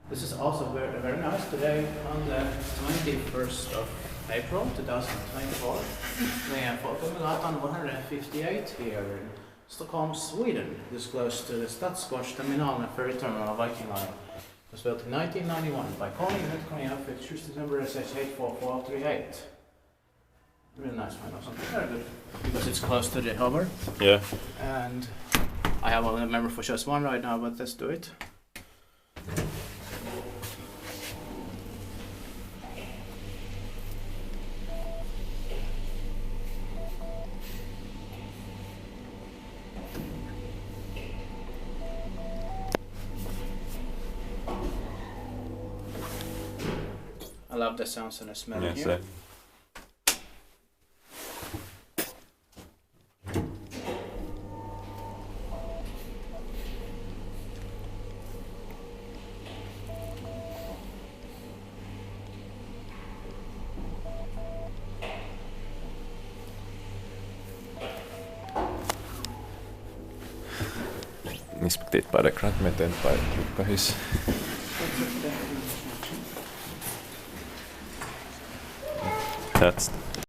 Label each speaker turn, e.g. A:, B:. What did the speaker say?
A: This is also very, very nice. Today, on the 21st of April 2024, we have Folkungagatan 158 here in Stockholm, Sweden. This is close to the Stockholm and ferry terminal of Viking Line. It was built in 1991 by Kone and fixtures number SH84438. Really nice window, something very good because it's close to the harbor.
B: Yeah.
A: And I have only a member for just one right now, but let's do it. I love the sounds and the smell here.
B: Same. Inspekterbare Gradmeten bei Druckerhus. That's